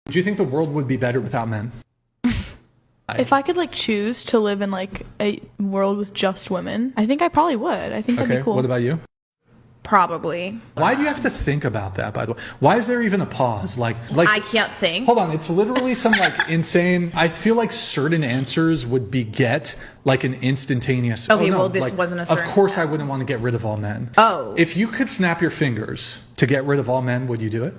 Do you think the world would be better without men? If I could like choose to live in like a world with just women, I think I probably would. I think that'd Okay, be cool. what about you? Probably. Why do you have to think about that, by the way? Why is there even a pause? Like I can't think. Hold on, it's literally some like insane. I feel like certain answers would beget like an instantaneous. Okay, oh, no, well, this like, wasn't a Of certain. course, I wouldn't want to get rid of all men. Oh. If you could snap your fingers to get rid of all men, would you do it?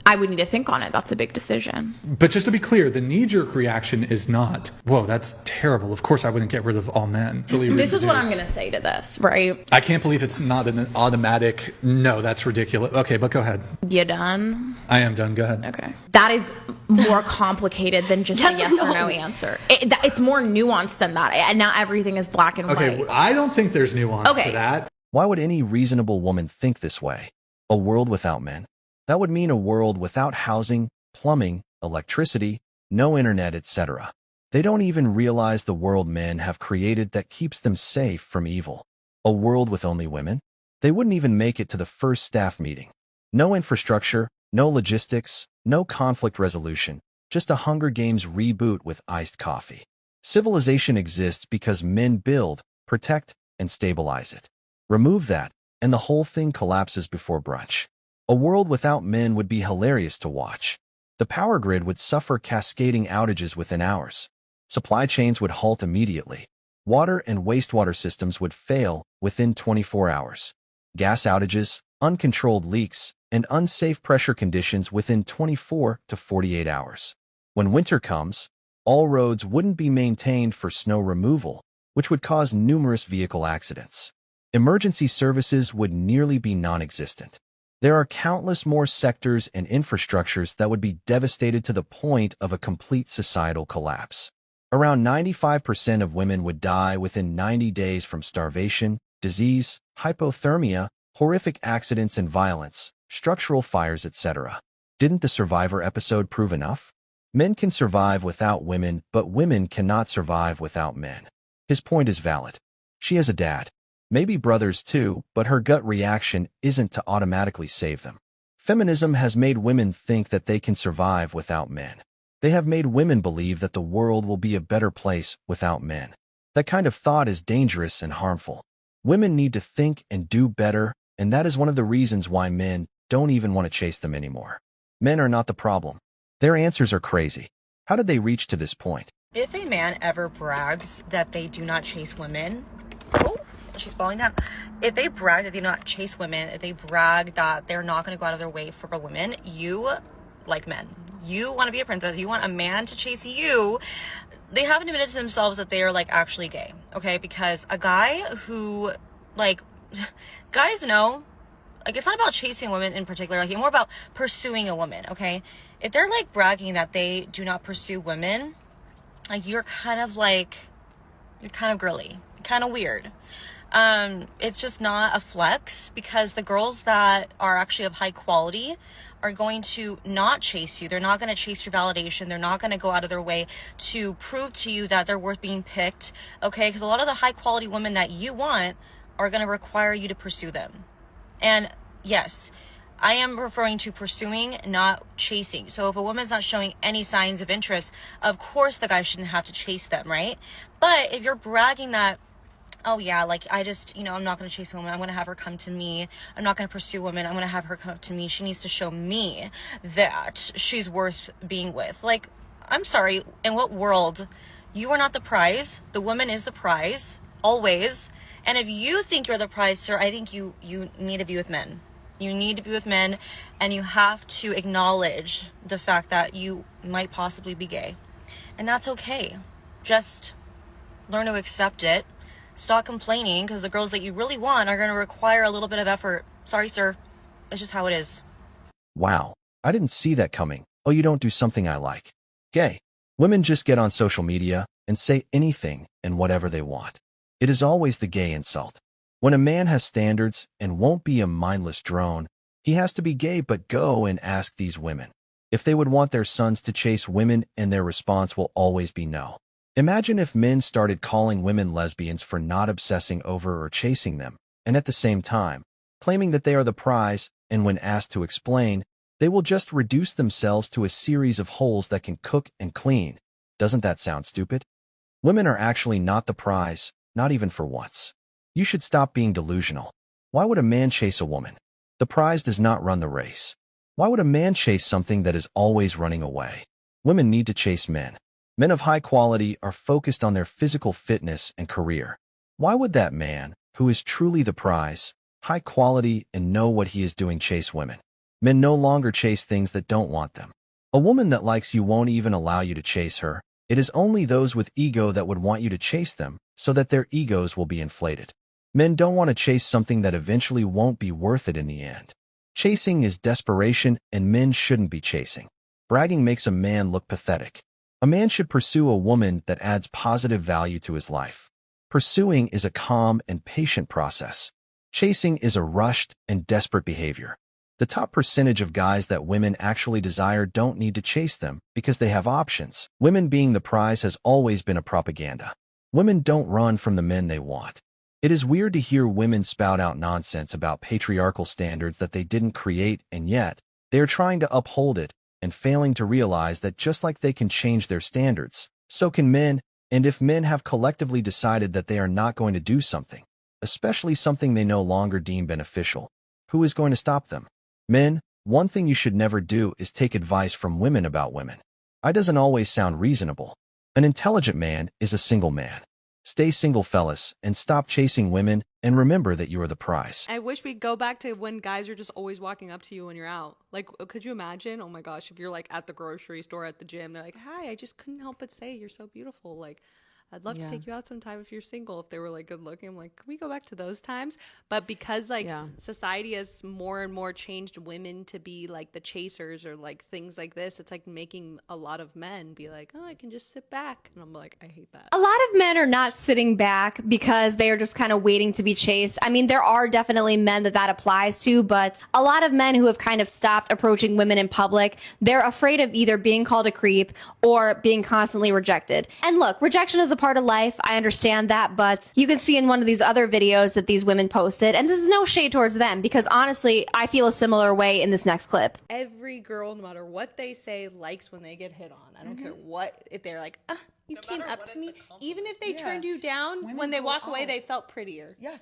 I would need to think on it. That's a big decision. But just to be clear, the knee-jerk reaction is not, whoa, that's terrible. Of course I wouldn't get rid of all men. Really This is what I'm reduce. going to say to this, right? I can't believe it's not an automatic, no, that's ridiculous. Okay, but go ahead. You done? I am done. Go ahead. Okay. That is more complicated than just a yes or no answer. It's more nuanced than that. And not everything is black and Okay, white. I don't think there's nuance to that. Why would any reasonable woman think this way? A world without men? That would mean a world without housing, plumbing, electricity, no internet, etc. They don't even realize the world men have created that keeps them safe from evil. A world with only women? They wouldn't even make it to the first staff meeting. No infrastructure, no logistics, no conflict resolution, just a Hunger Games reboot with iced coffee. Civilization exists because men build, protect, and stabilize it. Remove that, and the whole thing collapses before brunch. A world without men would be hilarious to watch. The power grid would suffer cascading outages within hours. Supply chains would halt immediately. Water and wastewater systems would fail within 24 hours. Gas outages, uncontrolled leaks, and unsafe pressure conditions within 24 to 48 hours. When winter comes, all roads wouldn't be maintained for snow removal, which would cause numerous vehicle accidents. Emergency services would nearly be non-existent. There are countless more sectors and infrastructures that would be devastated to the point of a complete societal collapse. Around 95% of women would die within 90 days from starvation, disease, hypothermia, horrific accidents and violence, structural fires, etc. Didn't the Survivor episode prove enough? Men can survive without women, but women cannot survive without men. His point is valid. She has a dad. Maybe brothers too, but her gut reaction isn't to automatically save them. Feminism has made women think that they can survive without men. They have made women believe that the world will be a better place without men. That kind of thought is dangerous and harmful. Women need to think and do better, and that is one of the reasons why men don't even want to chase them anymore. Men are not the problem. Their answers are crazy. How did they reach to this point? If a man ever brags that they do not chase women, she's falling down. If they brag that they do not chase women, if they brag that they're not going to go out of their way for a woman, you like men. You want to be a princess. You want a man to chase you. They haven't admitted to themselves that they are like actually gay. Okay. Because a guy who like, guys know, like it's not about chasing women in particular. Like it's more about pursuing a woman. Okay. If they're like bragging that they do not pursue women, like you're kind of girly, kind of weird. It's just not a flex, because the girls that are actually of high quality are going to not chase you. They're not going to chase your validation. They're not going to go out of their way to prove to you that they're worth being picked. Okay. Because a lot of the high quality women that you want are going to require you to pursue them. And yes, I am referring to pursuing, not chasing. So if a woman's not showing any signs of interest, of course the guy shouldn't have to chase them, right? But if you're bragging that, oh yeah, like I just, I'm not going to chase a woman. I'm going to have her come to me. I'm not going to pursue women. I'm going to have her come up to me. She needs to show me that she's worth being with. Like, I'm sorry, in what world? You are not the prize. The woman is the prize, always. And if you think you're the prize, sir, I think you need to be with men. You need to be with men, and you have to acknowledge the fact that you might possibly be gay. And that's okay. Just learn to accept it. Stop complaining, because the girls that you really want are going to require a little bit of effort. Sorry, sir. It's just how it is. Wow, I didn't see that coming. Oh, you don't do something I like. Gay. Women just get on social media and say anything and whatever they want. It is always the gay insult. When a man has standards and won't be a mindless drone, he has to be gay. But go and ask these women if they would want their sons to chase women, and their response will always be no. Imagine if men started calling women lesbians for not obsessing over or chasing them, and at the same time, claiming that they are the prize, and when asked to explain, They will just reduce themselves to a series of holes that can cook and clean. Doesn't that sound stupid? Women are actually not the prize, not even for once. You should stop being delusional. Why would a man chase a woman? The prize does not run the race. Why would a man chase something that is always running away? Women need to chase men. Men of high quality are focused on their physical fitness and career. Why would that man, who is truly the prize, high quality and know what he is doing, chase women? Men no longer chase things that don't want them. A woman that likes you won't even allow you to chase her. It is only those with ego that would want you to chase them, so that their egos will be inflated. Men don't want to chase something that eventually won't be worth it in the end. Chasing is desperation, and men shouldn't be chasing. Bragging makes a man look pathetic. A man should pursue a woman that adds positive value to his life. Pursuing is a calm and patient process. Chasing is a rushed and desperate behavior. The top percentage of guys that women actually desire don't need to chase them because they have options. Women being the prize has always been a propaganda. Women don't run from the men they want. It is weird to hear women spout out nonsense about patriarchal standards that they didn't create, and yet they are trying to uphold it and failing to realize that just like they can change their standards, so can men, and if men have collectively decided that they are not going to do something, especially something they no longer deem beneficial, who is going to stop them? Men, one thing you should never do is take advice from women about women. It doesn't always sound reasonable. An intelligent man is a single man. Stay single, fellas, and stop chasing women, and remember that you are the prize. I wish we'd go back to when guys are just always walking up to you when you're out. Like, could you imagine? Oh my gosh, if you're like at the grocery store, at the gym, they're like, hi, I just couldn't help but say you're so beautiful. Like, I'd love to take you out sometime if you're single. If they were like good looking, I'm like, can we go back to those times? But because like society has more and more changed women to be like the chasers or like things like this, it's like making a lot of men be like, oh, I can just sit back. And I'm like, I hate that. A lot of men are not sitting back because they are just kind of waiting to be chased. I mean, there are definitely men that applies to, but a lot of men who have kind of stopped approaching women in public, they're afraid of either being called a creep or being constantly rejected. And look, rejection is a part of life. I understand that, but you can see in one of these other videos that these women posted, and this is no shade towards them because honestly, I feel a similar way in this next clip. Every girl, no matter what they say, likes when they get hit on. I don't care what, if they're like, you came up to me. Even if they turned you down, when they walk away, they felt prettier. Yes.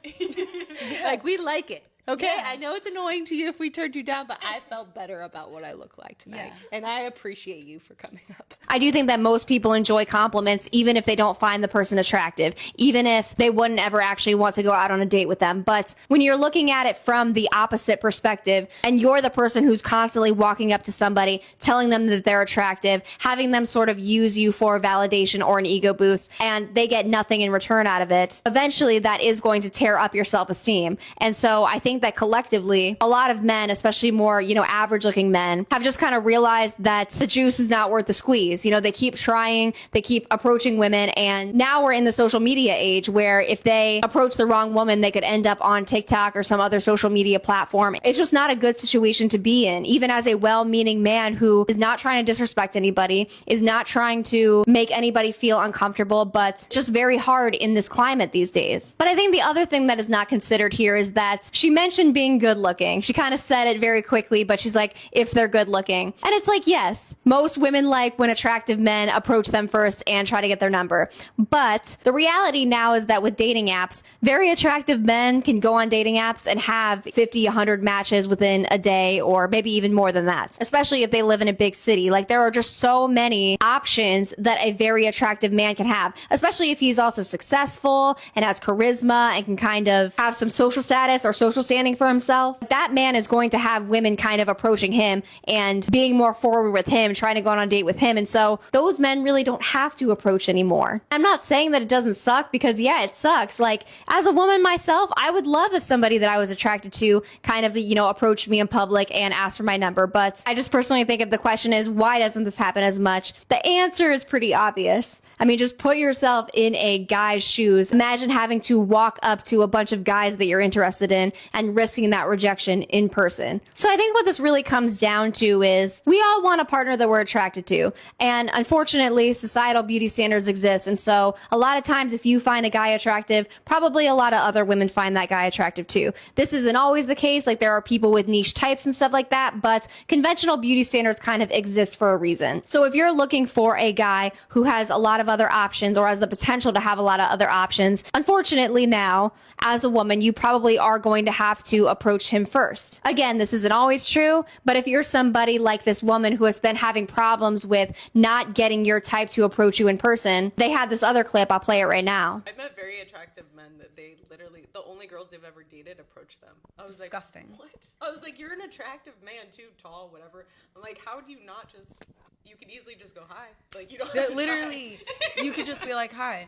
Like, we like it. Okay, I know it's annoying to you if we turned you down, but I felt better about what I look like tonight. And I appreciate you for coming up. I do think that most people enjoy compliments, even if they don't find the person attractive, even if they wouldn't ever actually want to go out on a date with them. But when you're looking at it from the opposite perspective, and you're the person who's constantly walking up to somebody, telling them that they're attractive, having them sort of use you for validation or an ego boost, and they get nothing in return out of it, eventually that is going to tear up your self-esteem. And so I think that collectively, a lot of men, especially more, average looking men, have just kind of realized that the juice is not worth the squeeze. They keep trying, they keep approaching women, and now we're in the social media age where if they approach the wrong woman, they could end up on TikTok or some other social media platform. It's just not a good situation to be in, even as a well-meaning man who is not trying to disrespect anybody, is not trying to make anybody feel uncomfortable, but just very hard in this climate these days. But I think the other thing that is not considered here is that she mentioned being good looking. She kind of said it very quickly, but she's like, if they're good looking. And it's like, yes, most women like when attractive men approach them first and try to get their number. But the reality now is that with dating apps, very attractive men can go on dating apps and have 50, 100 matches within a day, or maybe even more than that, especially if they live in a big city. Like, there are just so many options that a very attractive man can have, especially if he's also successful and has charisma and can kind of have some social status or social standing for himself. That man is going to have women kind of approaching him and being more forward with him, trying to go on a date with him. And so those men really don't have to approach anymore. I'm not saying that it doesn't suck, because yeah, it sucks. Like, as a woman myself, I would love if somebody that I was attracted to kind of, approached me in public and asked for my number. But I just personally think if the question is, why doesn't this happen as much? The answer is pretty obvious. I mean, just put yourself in a guy's shoes. Imagine having to walk up to a bunch of guys that you're interested in and and risking that rejection in person. So I think what this really comes down to is we all want a partner that we're attracted to. And unfortunately, societal beauty standards exist. And so a lot of times if you find a guy attractive, probably a lot of other women find that guy attractive too. This isn't always the case. Like there are people with niche types and stuff like that, but conventional beauty standards kind of exist for a reason. So if you're looking for a guy who has a lot of other options or has the potential to have a lot of other options, unfortunately now, as a woman, you probably are going to have to approach him first. Again, this isn't always true, but if you're somebody like this woman who has been having problems with not getting your type to approach you in person, they had this other clip. I'll play it right now. I've met very attractive men that they literally, the only girls they've ever dated approach them. I was Disgusting. like, what? I was like, you're an attractive man too, tall, whatever. I'm like, how do you not just, you could easily just go hi. Like, you don't have to Literally, you could just be like, hi.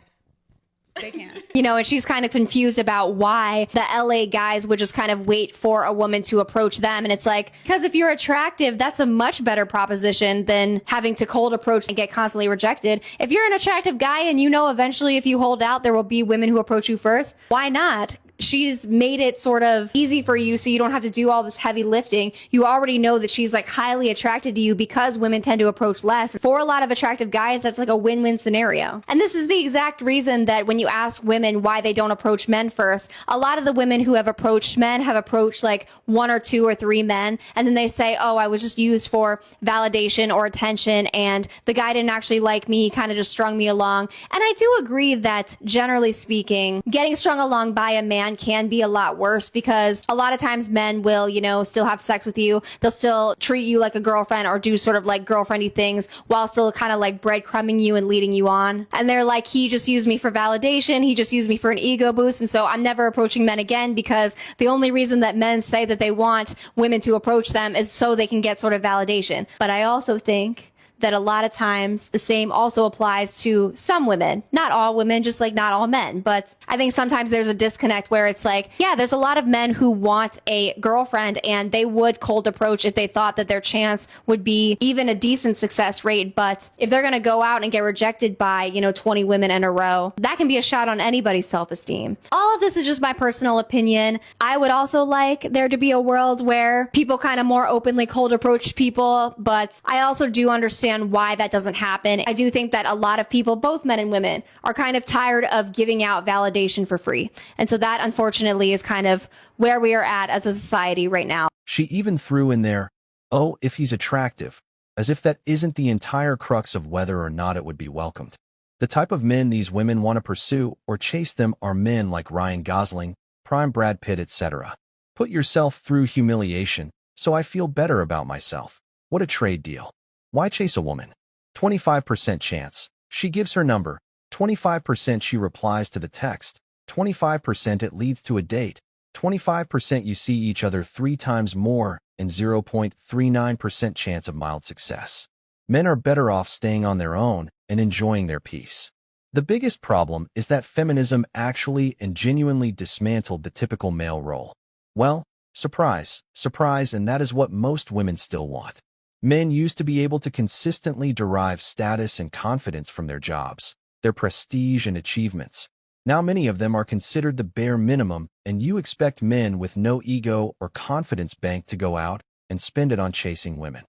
They can't. You know, and she's kind of confused about why the LA guys would just kind of wait for a woman to approach them. And it's like, because if you're attractive, that's a much better proposition than having to cold approach and get constantly rejected. If you're an attractive guy and you know eventually if you hold out, there will be women who approach you first, why not? She's made it sort of easy for you so you don't have to do all this heavy lifting. You already know that she's like highly attracted to you because women tend to approach less. For a lot of attractive guys, that's like a win-win scenario. And this is the exact reason that when you ask women why they don't approach men first, a lot of the women who have approached men have approached like 1 or 2 or 3 men. And then they say, oh, I was just used for validation or attention. And the guy didn't actually like me. He kind of just strung me along. And I do agree that generally speaking, getting strung along by a man can be a lot worse because a lot of times men will, you know, still have sex with you. They'll still treat you like a girlfriend or do sort of like girlfriendy things while still kind of like breadcrumbing you and leading you on. And they're like, he just used me for validation. He just used me for an ego boost. And so I'm never approaching men again because the only reason that men say that they want women to approach them is so they can get sort of validation. But I also think that a lot of times the same also applies to some women. Not all women, just like not all men. But I think sometimes there's a disconnect where it's like, yeah, there's a lot of men who want a girlfriend and they would cold approach if they thought that their chance would be even a decent success rate. But if they're going to go out and get rejected by, you know, 20 women in a row, that can be a shot on anybody's self-esteem. All of this is just my personal opinion. I would also like there to be a world where people kind of more openly cold approach people, but I also do understand why that doesn't happen. I do think that a lot of people, both men and women, are kind of tired of giving out validation for free. And so that unfortunately is kind of where we are at as a society right now. She even threw in there, oh, if he's attractive, as if that isn't the entire crux of whether or not it would be welcomed. The type of men these women want to pursue or chase them are men like Ryan Gosling, prime Brad Pitt, etc. Put yourself through humiliation, so I feel better about myself. What a trade deal. Why chase a woman? 25% chance. She gives her number. 25% she replies to the text. 25% it leads to a date. 25% you see each other 3 times more, and 0.39% chance of mild success. Men are better off staying on their own and enjoying their peace. The biggest problem is that feminism actually and genuinely dismantled the typical male role. Well, surprise, surprise, and that is what most women still want. Men used to be able to consistently derive status and confidence from their jobs, their prestige and achievements. Now many of them are considered the bare minimum, and you expect men with no ego or confidence bank to go out and spend it on chasing women.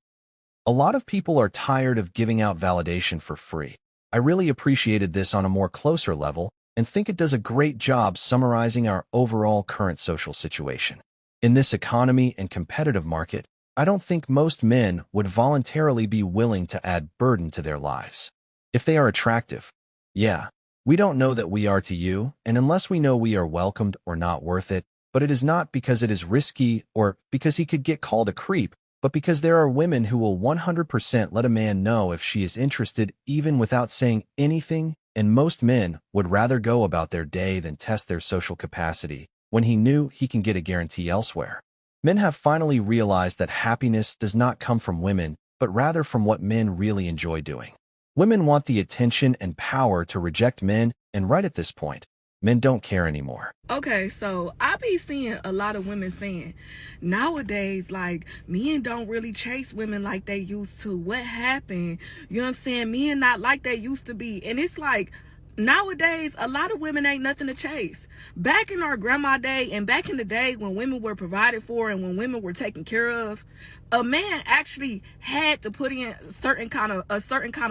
A lot of people are tired of giving out validation for free. I really appreciated this on a more closer level and think it does a great job summarizing our overall current social situation. In this economy and competitive market, I don't think most men would voluntarily be willing to add burden to their lives. If they are attractive, yeah, we don't know that we are to you, and unless we know we are welcomed or not worth it, but it is not because it is risky or because he could get called a creep, but because there are women who will 100% let a man know if she is interested even without saying anything, and most men would rather go about their day than test their social capacity when he knew he can get a guarantee elsewhere. Men have finally realized that happiness does not come from women, but rather from what men really enjoy doing. Women want the attention and power to reject men, and right at this point, men don't care anymore. Okay, so I be seeing a lot of women saying, nowadays, like, men don't really chase women like they used to. What happened? You know what I'm saying? Men not like they used to be. And it's like, Nowadays, a lot of women ain't nothing to chase. Back in our grandma day and back in the day when women were provided for and when women were taken care of, a man actually had to put in a certain kind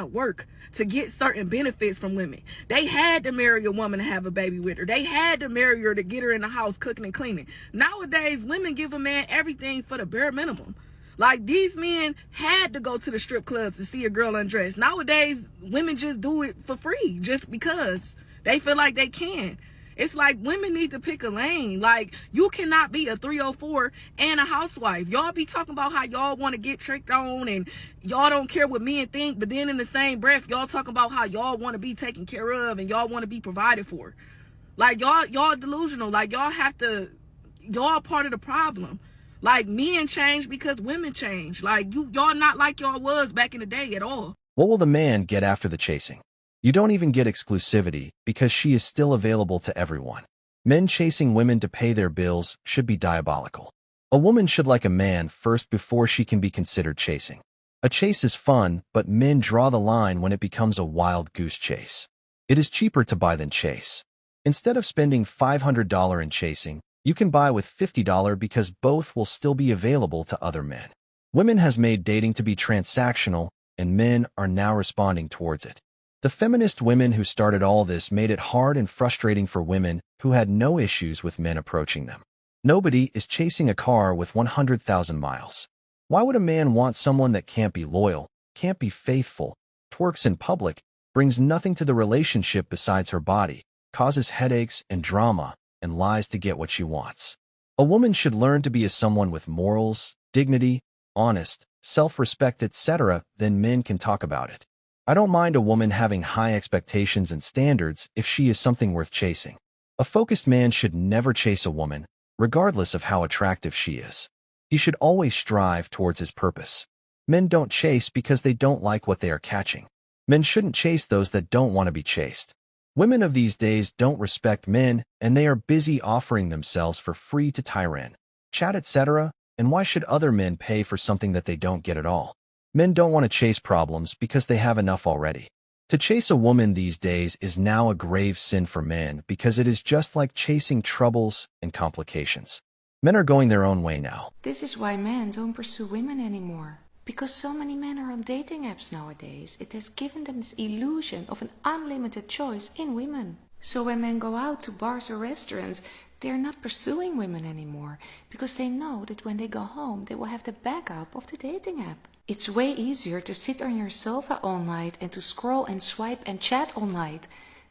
of work to get certain benefits from women. They had to marry a woman to have a baby with her. They had to marry her to get her in the house cooking and cleaning. Nowadays, women give a man everything for the bare minimum. Like, these men had to go to the strip clubs to see a girl undressed. Nowadays, women just do it for free just because they feel like they can. It's like women need to pick a lane. Like, you cannot be a 304 and a housewife. Y'all be talking about how y'all want to get tricked on and y'all don't care what men think, but then in the same breath, y'all talking about how y'all want to be taken care of and y'all want to be provided for. Like, y'all delusional. Like, y'all part of the problem. Like, men change because women change. Like, y'all not like y'all was back in the day at all. What will the man get after the chasing? You don't even get exclusivity because she is still available to everyone. Men chasing women to pay their bills should be diabolical. A woman should like a man first before she can be considered chasing. A chase is fun, but men draw the line when it becomes a wild goose chase. It is cheaper to buy than chase. Instead of spending $500 in chasing, you can buy with $50 because both will still be available to other men. Women has made dating to be transactional, and men are now responding towards it. The feminist women who started all this made it hard and frustrating for women who had no issues with men approaching them. Nobody is chasing a car with 100,000 miles. Why would a man want someone that can't be loyal, can't be faithful, twerks in public, brings nothing to the relationship besides her body, causes headaches and drama, and lies to get what she wants? A woman should learn to be a someone with morals, dignity, honest, self-respect, etc. Then men can talk about it. I don't mind a woman having high expectations and standards if she is something worth chasing. A focused man should never chase a woman, regardless of how attractive she is. He should always strive towards his purpose. Men don't chase because they don't like what they are catching. Men shouldn't chase those that don't want to be chased. Women of these days don't respect men, and they are busy offering themselves for free to tyrann, chat, etc. And why should other men pay for something that they don't get at all? Men don't want to chase problems because they have enough already. To chase a woman these days is now a grave sin for men because it is just like chasing troubles and complications. Men are going their own way now. This is why men don't pursue women anymore. Because so many men are on dating apps nowadays, it has given them this illusion of an unlimited choice in women. So when men go out to bars or restaurants, they are not pursuing women anymore because they know that when they go home, they will have the backup of the dating app. It's way easier to sit on your sofa all night and to scroll and swipe and chat all night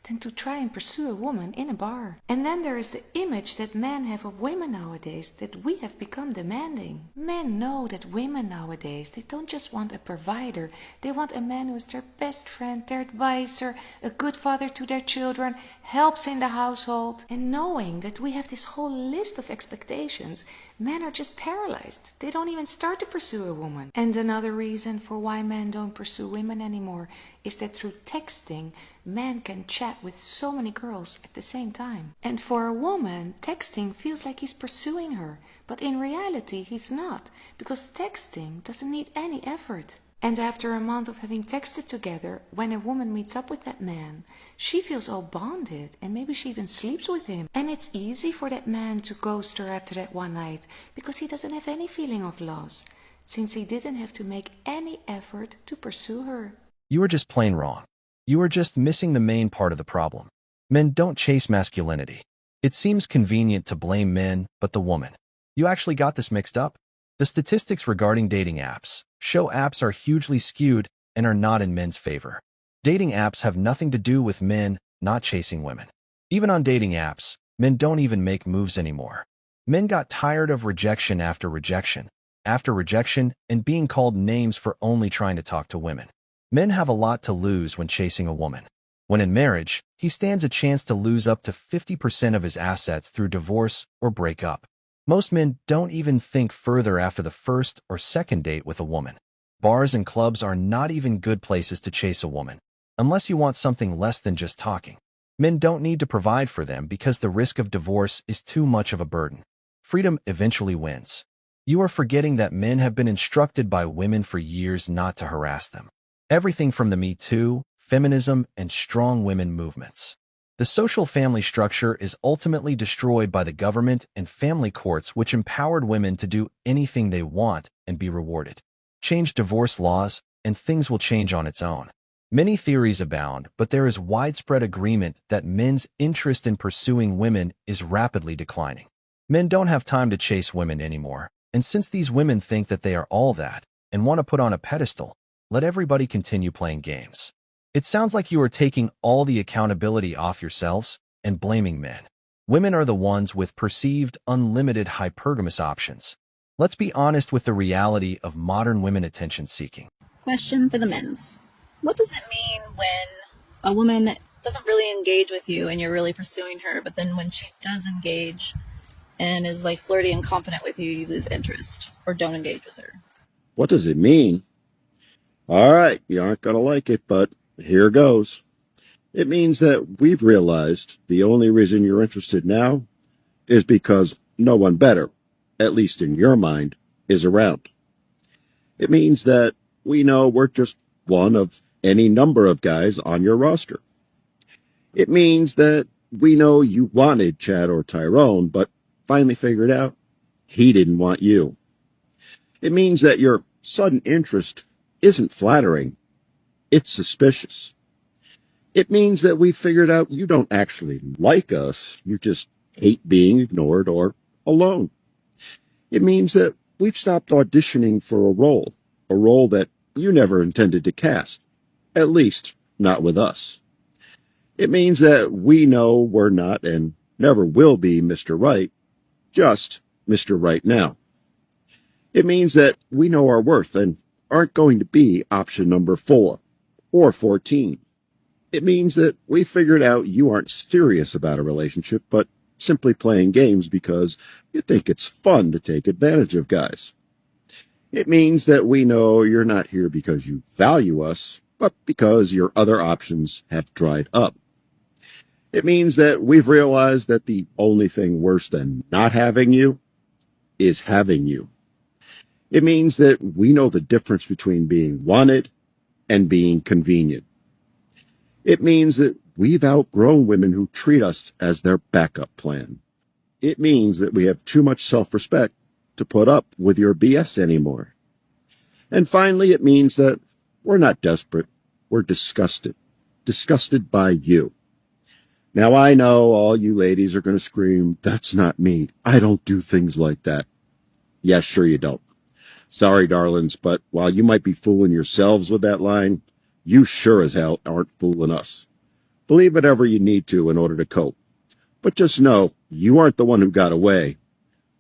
than to try and pursue a woman in a bar. And then there is the image that men have of women nowadays that we have become demanding. Men know that women nowadays, they don't just want a provider, they want a man who is their best friend, their advisor, a good father to their children, helps in the household. And knowing that we have this whole list of expectations, men are just paralyzed. They don't even start to pursue a woman. And another reason for why men don't pursue women anymore is that through texting, men can chat with so many girls at the same time. And for a woman, texting feels like he's pursuing her, but in reality he's not, because texting doesn't need any effort. And after a month of having texted together, when a woman meets up with that man, she feels all bonded and maybe she even sleeps with him. And it's easy for that man to ghost her after that one night because he doesn't have any feeling of loss, since he didn't have to make any effort to pursue her. You are just plain wrong. You are just missing the main part of the problem. Men don't chase masculinity. It seems convenient to blame men, but the woman. You actually got this mixed up? The statistics regarding dating apps show apps are hugely skewed and are not in men's favor. Dating apps have nothing to do with men not chasing women. Even on dating apps, men don't even make moves anymore. Men got tired of rejection after rejection, and being called names for only trying to talk to women. Men have a lot to lose when chasing a woman. When in marriage, he stands a chance to lose up to 50% of his assets through divorce or breakup. Most men don't even think further after the first or second date with a woman. Bars and clubs are not even good places to chase a woman, unless you want something less than just talking. Men don't need to provide for them because the risk of divorce is too much of a burden. Freedom eventually wins. You are forgetting that men have been instructed by women for years not to harass them. Everything from the Me Too, feminism, and strong women movements. The social family structure is ultimately destroyed by the government and family courts, which empowered women to do anything they want and be rewarded. Change divorce laws, and things will change on its own. Many theories abound, but there is widespread agreement that men's interest in pursuing women is rapidly declining. Men don't have time to chase women anymore, and since these women think that they are all that and want to put on a pedestal, let everybody continue playing games. It sounds like you are taking all the accountability off yourselves and blaming men. Women are the ones with perceived unlimited hypergamous options. Let's be honest with the reality of modern women attention seeking. Question for the men's. What does it mean when a woman doesn't really engage with you and you're really pursuing her, but then when she does engage and is like flirty and confident with you, you lose interest or don't engage with her? What does it mean? All right, you aren't going to like it, but here goes. It means that we've realized the only reason you're interested now is because no one better, at least in your mind, is around. It means that we know we're just one of any number of guys on your roster. It means that we know you wanted Chad or Tyrone, but finally figured out he didn't want you. It means that your sudden interest isn't flattering, it's suspicious. It means that we figured out you don't actually like us, you just hate being ignored or alone. It means that we've stopped auditioning for a role that you never intended to cast, at least not with us. It means that we know we're not and never will be Mr. Right, just Mr. Right now. It means that we know our worth and aren't going to be option number 4 or 14. It means that we figured out you aren't serious about a relationship, but simply playing games because you think it's fun to take advantage of guys. It means that we know you're not here because you value us, but because your other options have dried up. It means that we've realized that the only thing worse than not having you is having you. It means that we know the difference between being wanted and being convenient. It means that we've outgrown women who treat us as their backup plan. It means that we have too much self-respect to put up with your BS anymore. And finally, it means that we're not desperate. We're disgusted. Disgusted by you. Now, I know all you ladies are going to scream, "That's not me. I don't do things like that." Yes, sure you don't. Sorry, darlings, but while you might be fooling yourselves with that line, you sure as hell aren't fooling us. Believe whatever you need to in order to cope. But just know, you aren't the one who got away.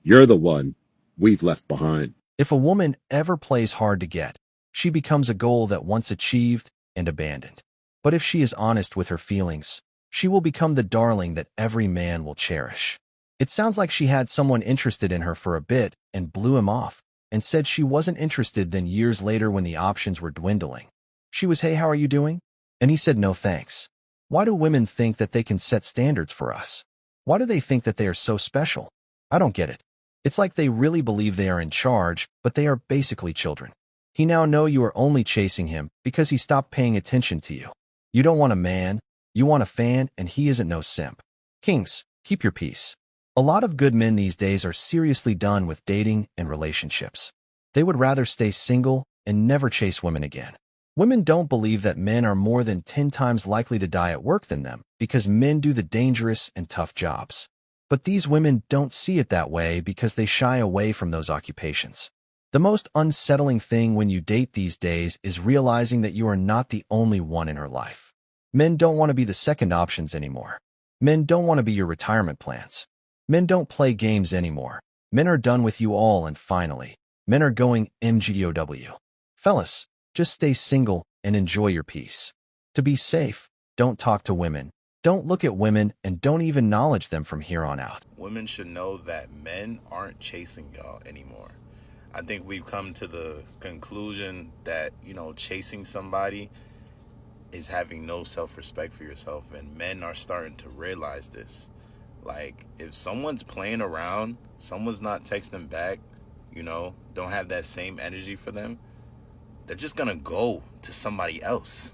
You're the one we've left behind. If a woman ever plays hard to get, she becomes a goal that once achieved and abandoned. But if she is honest with her feelings, she will become the darling that every man will cherish. It sounds like she had someone interested in her for a bit and blew him off and said she wasn't interested. Then years later, when the options were dwindling, she was, "Hey, how are you doing?" And he said, "No, thanks." Why do women think that they can set standards for us? Why do they think that they are so special? I don't get it. It's like they really believe they are in charge, but they are basically children. He now knows you are only chasing him because he stopped paying attention to you. You don't want a man, you want a fan, and he isn't no simp. Kings, keep your peace. A lot of good men these days are seriously done with dating and relationships. They would rather stay single and never chase women again. Women don't believe that men are more than 10 times likely to die at work than them because men do the dangerous and tough jobs. But these women don't see it that way because they shy away from those occupations. The most unsettling thing when you date these days is realizing that you are not the only one in her life. Men don't want to be the second options anymore. Men don't want to be your retirement plans. Men don't play games anymore. Men are done with you all, and finally, men are going MGTOW. Fellas, just stay single and enjoy your peace. To be safe, don't talk to women. Don't look at women, and don't even acknowledge them from here on out. Women should know that men aren't chasing y'all anymore. I think we've come to the conclusion that, chasing somebody is having no self-respect for yourself, and men are starting to realize this. Like, if someone's playing around, someone's not texting back, don't have that same energy for them, they're just gonna go to somebody else.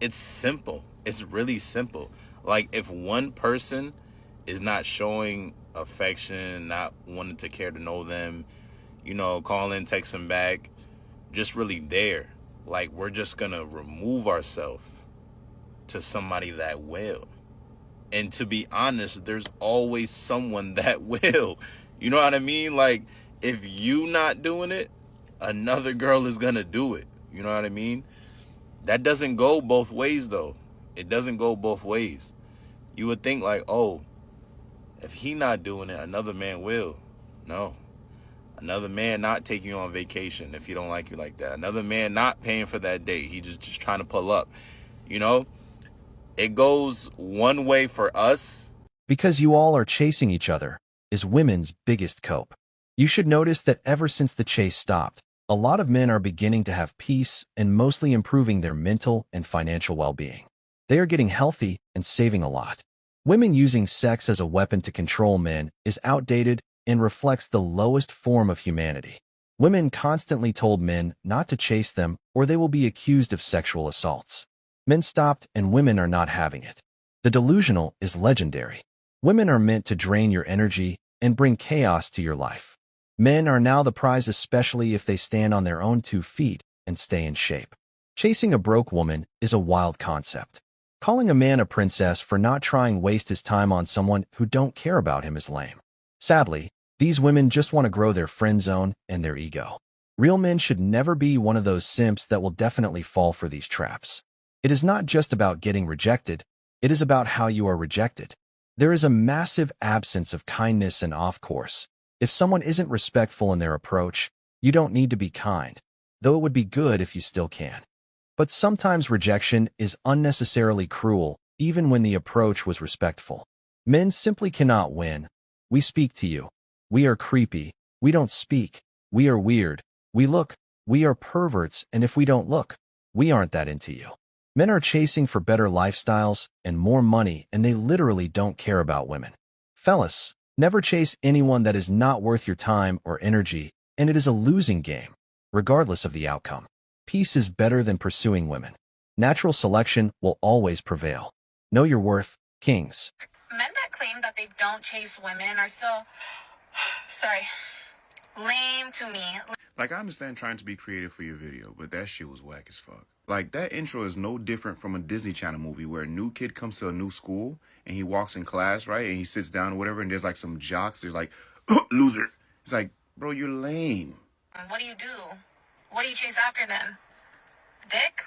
It's simple. It's really simple. Like, if one person is not showing affection, not wanting to care to know them, you know, calling, texting back, just really there, like, we're just gonna remove ourselves to somebody that will. And to be honest, there's always someone that will. You know what I mean? Like, if you not doing it, another girl is gonna do it. You know what I mean? That doesn't go both ways, though. It doesn't go both ways. You would think like, oh, if he not doing it, another man will. No. Another man not taking you on vacation if he don't like you like that. Another man not paying for that date. He just trying to pull up. You know? It goes one way for us. Because you all are chasing each other is women's biggest cope. You should notice that ever since the chase stopped, a lot of men are beginning to have peace and mostly improving their mental and financial well-being. They are getting healthy and saving a lot. Women using sex as a weapon to control men is outdated and reflects the lowest form of humanity. Women constantly told men not to chase them or they will be accused of sexual assaults. Men stopped and women are not having it. The delusional is legendary. Women are meant to drain your energy and bring chaos to your life. Men are now the prize, especially if they stand on their own 2 feet and stay in shape. Chasing a broke woman is a wild concept. Calling a man a princess for not trying waste his time on someone who don't care about him is lame. Sadly, these women just want to grow their friend zone and their ego. Real men should never be one of those simps that will definitely fall for these traps. It is not just about getting rejected, it is about how you are rejected. There is a massive absence of kindness and off-course. If someone isn't respectful in their approach, you don't need to be kind, though it would be good if you still can. But sometimes rejection is unnecessarily cruel, even when the approach was respectful. Men simply cannot win. We speak to you. We are creepy. We don't speak. We are weird. We look. We are perverts, and if we don't look, we aren't that into you. Men are chasing for better lifestyles and more money, and they literally don't care about women. Fellas, never chase anyone that is not worth your time or energy, and it is a losing game, regardless of the outcome. Peace is better than pursuing women. Natural selection will always prevail. Know your worth, kings. Men that claim that they don't chase women are so, sorry, lame to me. Like, I understand trying to be creative for your video, but that shit was whack as fuck. Like, that intro is no different from a Disney Channel movie where a new kid comes to a new school and he walks in class, right? And he sits down or whatever, and there's like some jocks. They're like, loser. It's like, bro, you're lame. What do you do? What do you chase after then? Dick?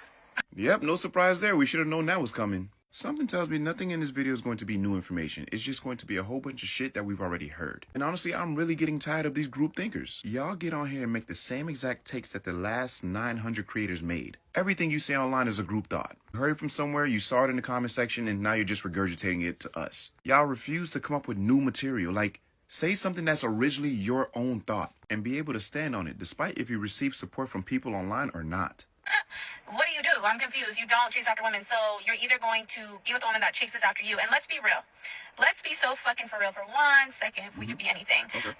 Yep, no surprise there. We should have known that was coming. Something tells me nothing in this video is going to be new information. It's just going to be a whole bunch of shit that we've already heard. And honestly, I'm really getting tired of these group thinkers. Y'all get on here and make the same exact takes that the last 900 creators made. Everything you say online is a group thought. You heard it from somewhere, you saw it in the comment section, and now you're just regurgitating it to us. Y'all refuse to come up with new material. Like, say something that's originally your own thought and be able to stand on it, despite if you receive support from people online or not. What do you do? I'm confused. You don't chase after women, so you're either going to be with a woman that chases after you, and let's be real. Let's be so fucking for real for 1 second, if we could be anything. Okay.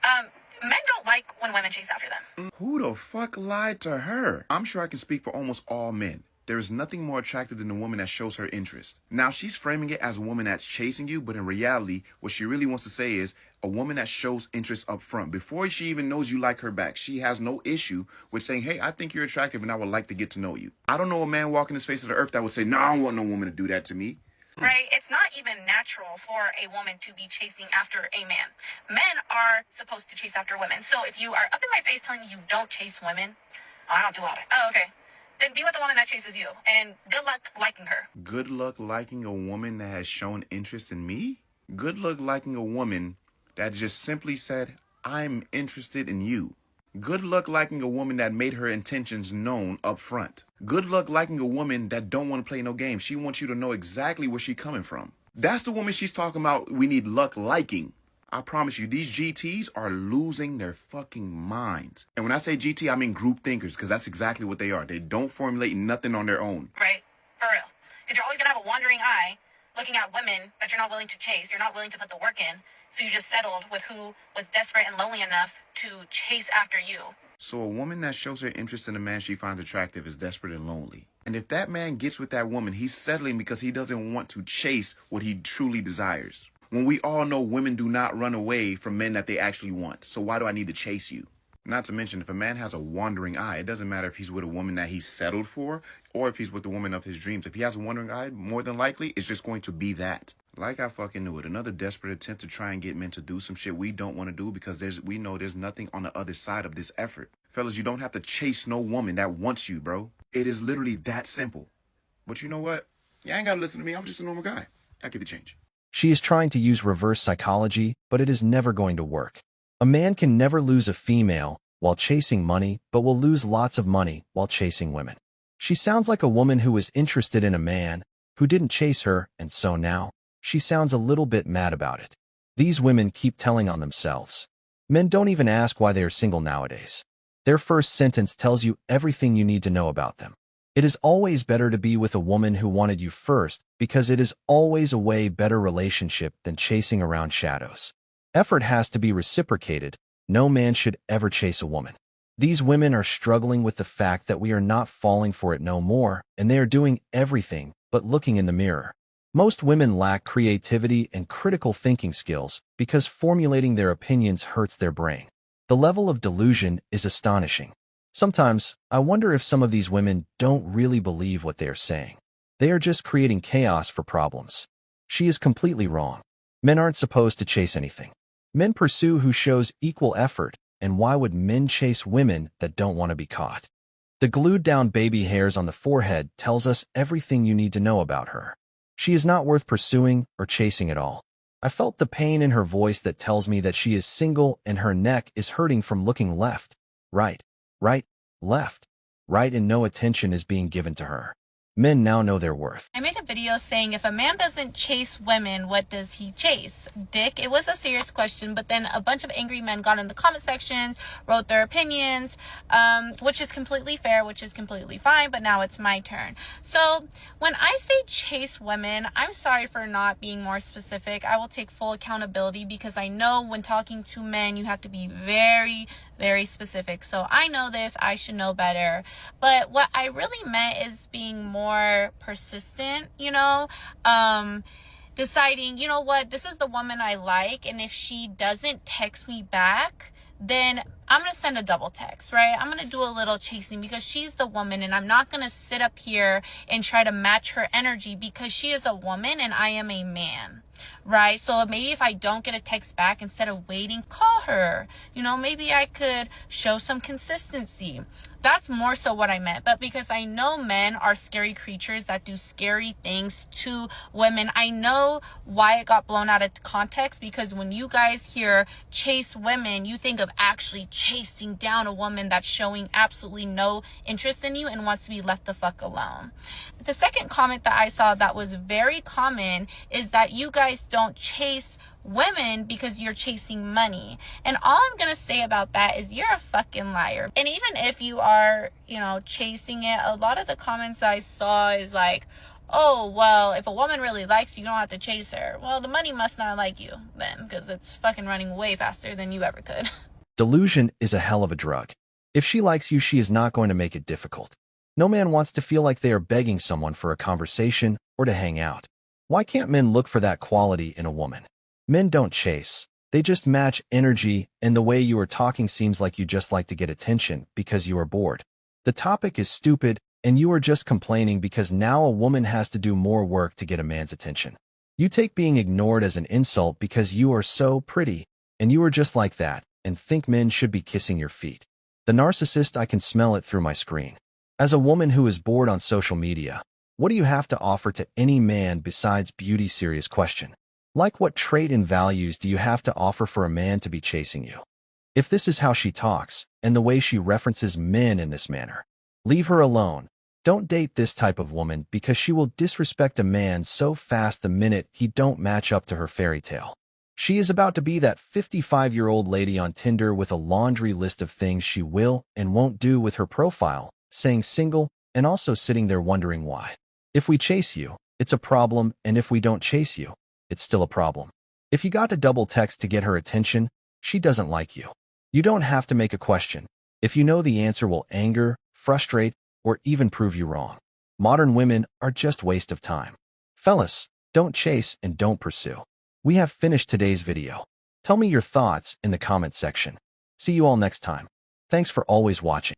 Men don't like when women chase after them. Who the fuck lied to her? I'm sure I can speak for almost all men. There is nothing more attractive than a woman that shows her interest. Now, she's framing it as a woman that's chasing you, but in reality, what she really wants to say is a woman that shows interest up front. Before she even knows you like her back, she has no issue with saying, hey, I think you're attractive and I would like to get to know you. I don't know a man walking this face of the earth that would say, no, I don't want no woman to do that to me. Right? It's not even natural for a woman to be chasing after a man. Men are supposed to chase after women. So if you are up in my face telling me you don't chase women, I don't do all that. Oh, okay. Then be with a woman that chases you, and good luck liking her. Good luck liking a woman that has shown interest in me? Good luck liking a woman that just simply said, I'm interested in you. Good luck liking a woman that made her intentions known up front. Good luck liking a woman that don't want to play no games. She wants you to know exactly where she's coming from. That's the woman she's talking about we need luck liking. I promise you, these GTs are losing their fucking minds. And when I say GT, I mean group thinkers, because that's exactly what they are. They don't formulate nothing on their own. Right? For real. Because you're always going to have a wandering eye looking at women that you're not willing to chase. You're not willing to put the work in. So you just settled with who was desperate and lonely enough to chase after you. So a woman that shows her interest in a man she finds attractive is desperate and lonely. And if that man gets with that woman, he's settling because he doesn't want to chase what he truly desires. When we all know women do not run away from men that they actually want. So why do I need to chase you? Not to mention, if a man has a wandering eye, it doesn't matter if he's with a woman that he's settled for or if he's with the woman of his dreams. If he has a wandering eye, more than likely, it's just going to be that. Like I fucking knew it. Another desperate attempt to try and get men to do some shit we don't want to do because we know there's nothing on the other side of this effort. Fellas, you don't have to chase no woman that wants you, bro. It is literally that simple. But you know what? You ain't got to listen to me. I'm just a normal guy. I get the change. She is trying to use reverse psychology, but it is never going to work. A man can never lose a female while chasing money, but will lose lots of money while chasing women. She sounds like a woman who was interested in a man who didn't chase her, and so now she sounds a little bit mad about it. These women keep telling on themselves. Men don't even ask why they are single nowadays. Their first sentence tells you everything you need to know about them. It is always better to be with a woman who wanted you first because it is always a way better relationship than chasing around shadows. Effort has to be reciprocated. No man should ever chase a woman. These women are struggling with the fact that we are not falling for it no more, and they are doing everything but looking in the mirror. Most women lack creativity and critical thinking skills because formulating their opinions hurts their brain. The level of delusion is astonishing. Sometimes, I wonder if some of these women don't really believe what they are saying. They are just creating chaos for problems. She is completely wrong. Men aren't supposed to chase anything. Men pursue who shows equal effort, and why would men chase women that don't want to be caught? The glued down baby hairs on the forehead tells us everything you need to know about her. She is not worth pursuing or chasing at all. I felt the pain in her voice that tells me that she is single and her neck is hurting from looking left, right, left, right, and no attention is being given to her. Men now know their worth. I made a video saying if a man doesn't chase women, what does he chase? Dick? It was a serious question, but then a bunch of angry men got in the comment sections, wrote their opinions, which is completely fair, which is completely fine, but now it's my turn. So when I say chase women, I'm sorry for not being more specific. I will take full accountability because I know when talking to men, you have to be very, very specific. So I know this, I should know better. But what I really meant is being more persistent, deciding, you know what, this is the woman I like, and if she doesn't text me back, then I'm going to send a double text, right? I'm going to do a little chasing because she's the woman, and I'm not going to sit up here and try to match her energy because she is a woman and I am a man, right? So maybe if I don't get a text back, instead of waiting, call her. Maybe I could show some consistency. That's more so what I meant. But because I know men are scary creatures that do scary things to women, I know why it got blown out of context, because when you guys hear chase women, you think of actually chasing down a woman that's showing absolutely no interest in you and wants to be left the fuck alone. The second comment that I saw that was very common is that you guys don't chase women because you're chasing money. And all I'm gonna say about that is you're a fucking liar. And even if you are, chasing it, a lot of the comments I saw is like, oh, well, if a woman really likes you, you don't have to chase her. Well, the money must not like you then, because it's fucking running way faster than you ever could. Delusion is a hell of a drug. If she likes you, she is not going to make it difficult. No man wants to feel like they are begging someone for a conversation or to hang out. Why can't men look for that quality in a woman? Men don't chase. They just match energy, and the way you are talking seems like you just like to get attention because you are bored. The topic is stupid, and you are just complaining because now a woman has to do more work to get a man's attention. You take being ignored as an insult because you are so pretty, and you are just like that, and think men should be kissing your feet. The narcissist, I can smell it through my screen. As a woman who is bored on social media, what do you have to offer to any man besides beauty? Serious question. Like, what trait and values do you have to offer for a man to be chasing you? If this is how she talks, and the way she references men in this manner, leave her alone. Don't date this type of woman because she will disrespect a man so fast the minute he don't match up to her fairy tale. She is about to be that 55-year-old lady on Tinder with a laundry list of things she will and won't do with her profile, saying single, and also sitting there wondering why. If we chase you, it's a problem, and if we don't chase you, it's still a problem. If you got to double text to get her attention, she doesn't like you. You don't have to make a question. If you know the answer will anger, frustrate, or even prove you wrong. Modern women are just waste of time. Fellas, don't chase and don't pursue. We have finished today's video. Tell me your thoughts in the comment section. See you all next time. Thanks for always watching.